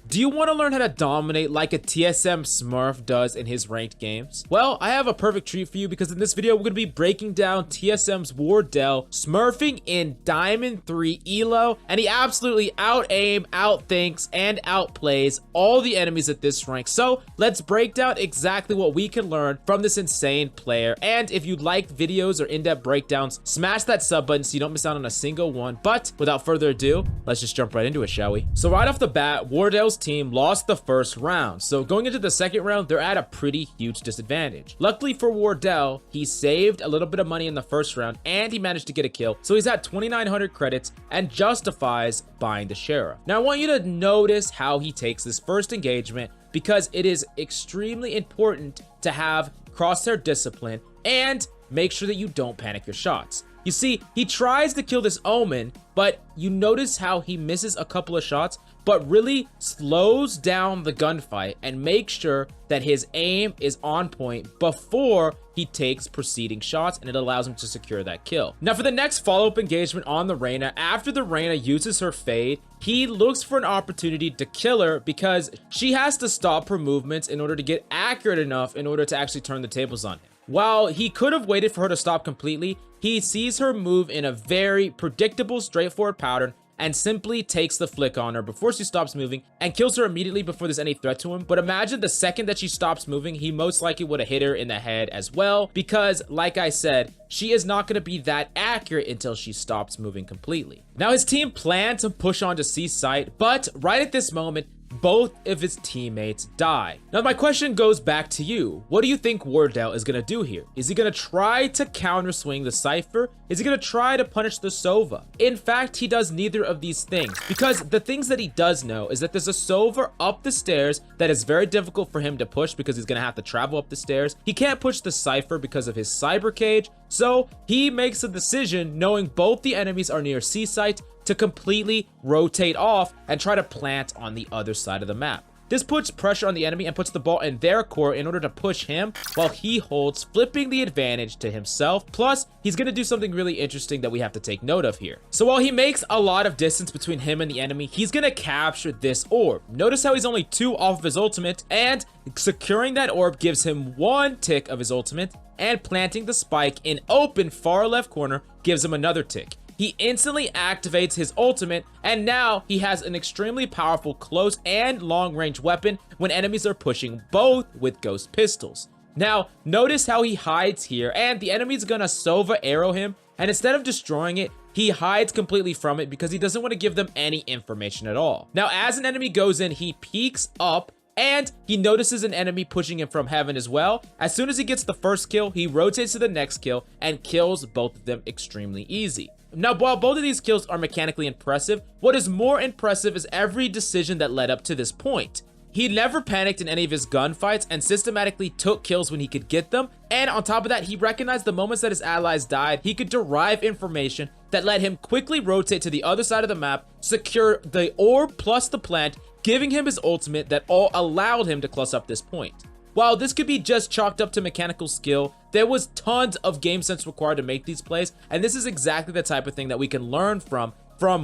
Do you want to learn how to dominate like a TSM Smurf does in his ranked games? Well, I have a perfect treat for you because in this video, we're going to be breaking down TSM's Wardell smurfing in Diamond 3 Elo, and he absolutely out-aim, out-thinks, and outplays all the enemies at this rank. So let's break down exactly what we can learn from this insane player. And if you like videos or in-depth breakdowns, smash that sub button so you don't miss out on a single one. But without further ado, let's just jump right into it, shall we? So right off the bat, Wardell's team lost the first round, so going into the second round they're at a pretty huge disadvantage. Luckily for Wardell, he saved a little bit of money in the first round and he managed to get a kill, so he's at 2,900 credits and justifies buying the sheriff. Now I want you to notice how he takes this first engagement because it is extremely important to have crosshair discipline and make sure that you don't panic your shots. You see, he tries to kill this Omen, but you notice how he misses a couple of shots, but really slows down the gunfight and makes sure that his aim is on point before he takes preceding shots, and it allows him to secure that kill. Now for the next follow-up engagement on the Reyna, after the Reyna uses her fade, he looks for an opportunity to kill her because she has to stop her movements in order to get accurate enough in order to actually turn the tables on him. While he could have waited for her to stop completely, he sees her move in a very predictable, straightforward pattern and simply takes the flick on her before she stops moving and kills her immediately before there's any threat to him. But imagine the second that she stops moving, he most likely would have hit her in the head as well, because like I said, she is not going to be that accurate until she stops moving completely. Now his team planned to push on to C site, but right at this moment, both of his teammates die. Now my question goes back to you. What do you think Wardell is going to do here? Is he going to try to counter swing the Cypher? Is he going to try to punish the Sova? In fact, he does neither of these things, because the things that he does know is that there's a Sova up the stairs that is very difficult for him to push because he's going to have to travel up the stairs. He can't push the Cypher because of his cyber cage, so he makes a decision knowing both the enemies are near C site to completely rotate off and try to plant on the other side of the map. This puts pressure on the enemy and puts the ball in their core in order to push him while he holds, flipping the advantage to himself. Plus, he's going to do something really interesting that we have to take note of here. So while he makes a lot of distance between him and the enemy, he's going to capture this orb. Notice how he's only 2 off of his ultimate, and securing that orb gives him 1 tick of his ultimate, and planting the spike in open far left corner gives him another tick. He instantly activates his ultimate, and now he has an extremely powerful close and long range weapon when enemies are pushing both with ghost pistols. Now, notice how he hides here, and the enemy's gonna Sova arrow him, and instead of destroying it, he hides completely from it because he doesn't want to give them any information at all. Now, as an enemy goes in, he peeks up, and he notices an enemy pushing him from heaven as well. As soon as he gets the first kill, he rotates to the next kill and kills both of them extremely easy. Now, while both of these kills are mechanically impressive, what is more impressive is every decision that led up to this point. He never panicked in any of his gunfights and systematically took kills when he could get them. And on top of that, he recognized the moments that his allies died, he could derive information that let him quickly rotate to the other side of the map, secure the orb plus the plant, giving him his ultimate that all allowed him to close up this point. While this could be just chalked up to mechanical skill, there was tons of game sense required to make these plays, and this is exactly the type of thing that we can learn from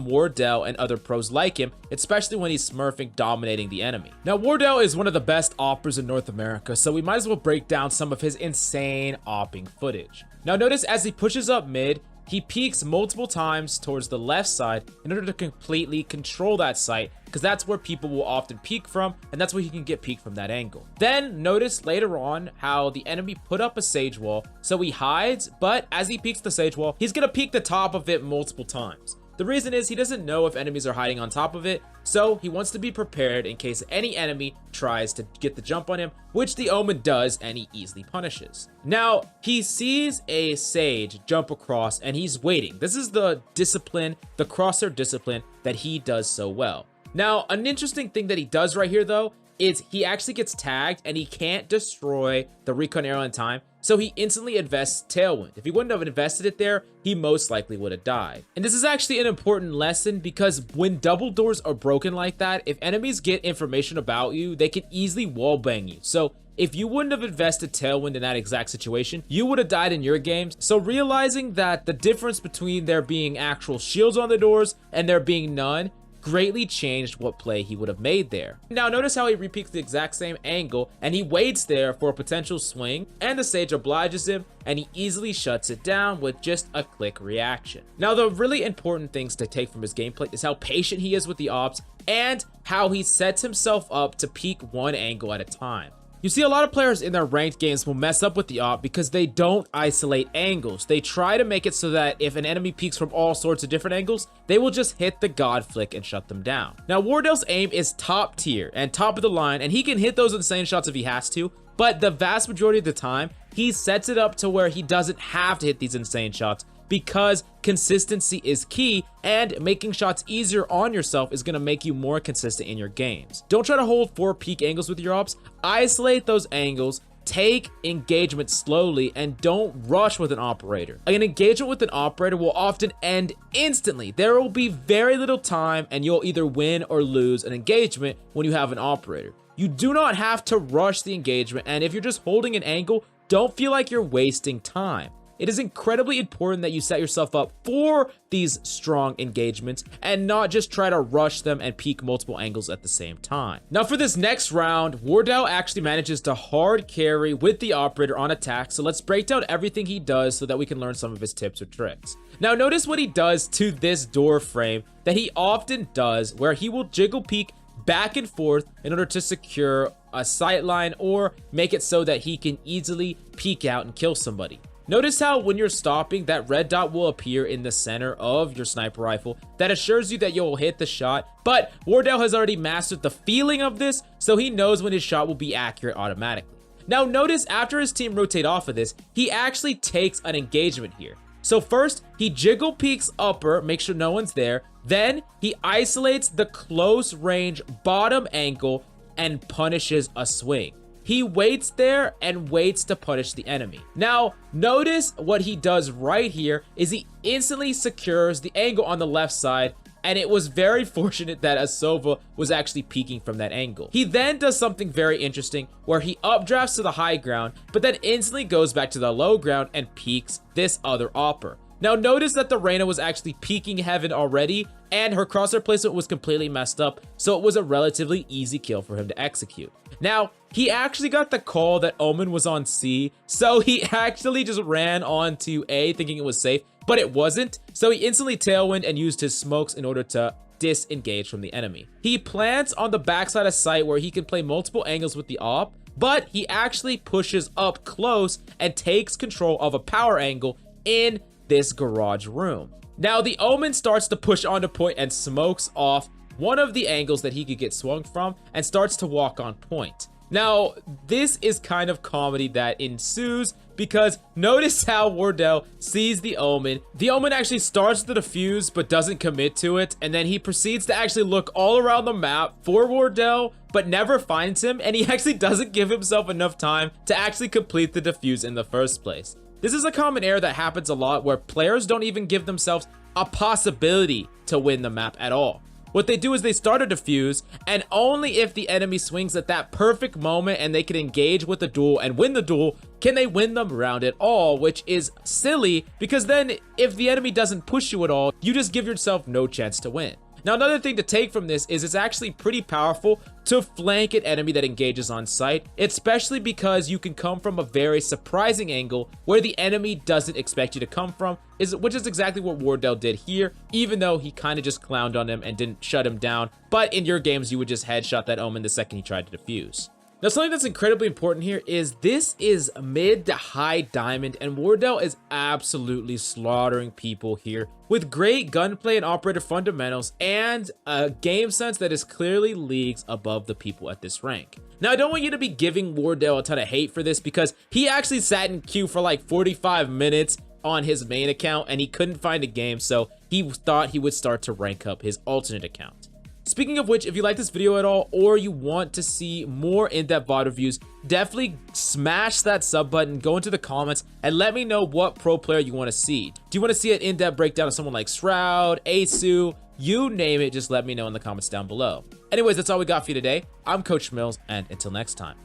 Wardell and other pros like him, especially when he's smurfing, dominating the enemy. Now, Wardell is one of the best oppers in North America, so we might as well break down some of his insane opping footage. Now, notice as he pushes up mid, he peeks multiple times towards the left side in order to completely control that site, because that's where people will often peek from, and that's where he can get peek from that angle. Then notice later on how the enemy put up a sage wall, so he hides, but as he peeks the sage wall, he's gonna peek the top of it multiple times. The reason is he doesn't know if enemies are hiding on top of it, so he wants to be prepared in case any enemy tries to get the jump on him, which the Omen does, and he easily punishes. Now, he sees a sage jump across and he's waiting. This is the discipline, the crosshair discipline that he does so well. Now, an interesting thing that he does right here though is he actually gets tagged and he can't destroy the recon arrow in time, so he instantly invests Tailwind. If he wouldn't have invested it there, he most likely would have died. And this is actually an important lesson because when double doors are broken like that, if enemies get information about you, they can easily wallbang you. So if you wouldn't have invested Tailwind in that exact situation, you would have died in your games. So realizing that the difference between there being actual shields on the doors and there being none greatly changed what play he would have made there. Now notice how he repeats the exact same angle and he waits there for a potential swing, and the sage obliges him and he easily shuts it down with just a click reaction. Now the really important things to take from his gameplay is how patient he is with the ops and how he sets himself up to peek one angle at a time. You see, a lot of players in their ranked games will mess up with the op because they don't isolate angles. They try to make it so that if an enemy peeks from all sorts of different angles, they will just hit the god flick and shut them down. Now, Wardell's aim is top tier and top of the line, and he can hit those insane shots if he has to, but the vast majority of the time, he sets it up to where he doesn't have to hit these insane shots because consistency is key, and making shots easier on yourself is going to make you more consistent in your games. Don't try to hold 4 peak angles with your ops. Isolate those angles, take engagement slowly, and don't rush with an operator. An engagement with an operator will often end instantly. There will be very little time and you'll either win or lose an engagement when you have an operator. You do not have to rush the engagement, and if you're just holding an angle, don't feel like you're wasting time. It is incredibly important that you set yourself up for these strong engagements and not just try to rush them and peek multiple angles at the same time. Now for this next round, Wardell actually manages to hard carry with the operator on attack, so let's break down everything he does so that we can learn some of his tips or tricks. Now notice what he does to this door frame that he often does, where he will jiggle peek back and forth in order to secure a sight line or make it so that he can easily peek out and kill somebody. Notice how when you're stopping, that red dot will appear in the center of your sniper rifle. That assures you that you'll hit the shot, but Wardell has already mastered the feeling of this, so he knows when his shot will be accurate automatically. Now notice after his team rotate off of this, he actually takes an engagement here. So first, he jiggle peeks upper, make sure no one's there. Then he isolates the close range bottom angle and punishes a swing. He waits there and waits to punish the enemy. Now, notice what he does right here is he instantly secures the angle on the left side, and it was very fortunate that Asova was actually peeking from that angle. He then does something very interesting where he updrafts to the high ground, but then instantly goes back to the low ground and peeks this other opper. Now notice that the Reyna was actually peeking heaven already, and her crosshair placement was completely messed up, so it was a relatively easy kill for him to execute. Now, he actually got the call that Omen was on C, so he actually just ran on to A thinking it was safe, but it wasn't, so he instantly tailwind and used his smokes in order to disengage from the enemy. He plants on the backside of site where he can play multiple angles with the op, but he actually pushes up close and takes control of a power angle in this garage room. Now the Omen starts to push onto point and smokes off one of the angles that he could get swung from and starts to walk on point. Now this is kind of comedy that ensues because notice how Wardell sees the Omen. The Omen actually starts the defuse but doesn't commit to it, and then he proceeds to actually look all around the map for Wardell but never finds him, and he actually doesn't give himself enough time to actually complete the defuse in the first place. This is a common error that happens a lot where players don't even give themselves a possibility to win the map at all. What they do is they start a defuse, and only if the enemy swings at that perfect moment and they can engage with the duel and win the duel can they win the round at all, which is silly because then if the enemy doesn't push you at all, you just give yourself no chance to win. Now another thing to take from this is it's actually pretty powerful to flank an enemy that engages on sight, especially because you can come from a very surprising angle where the enemy doesn't expect you to come from, which is exactly what Wardell did here, even though he kind of just clowned on him and didn't shut him down. But in your games, you would just headshot that Omen the second he tried to defuse. Now something that's incredibly important here is this is mid to high diamond, and Wardell is absolutely slaughtering people here with great gunplay and operator fundamentals and a game sense that is clearly leagues above the people at this rank. Now I don't want you to be giving Wardell a ton of hate for this because he actually sat in queue for like 45 minutes on his main account and he couldn't find a game, so he thought he would start to rank up his alternate account. Speaking of which, if you like this video at all or you want to see more in-depth VOD reviews, definitely smash that sub button, go into the comments, and let me know what pro player you want to see. Do you want to see an in-depth breakdown of someone like Shroud, Asu, you name it, just let me know in the comments down below. Anyways, that's all we got for you today. I'm Coach Mills, and until next time.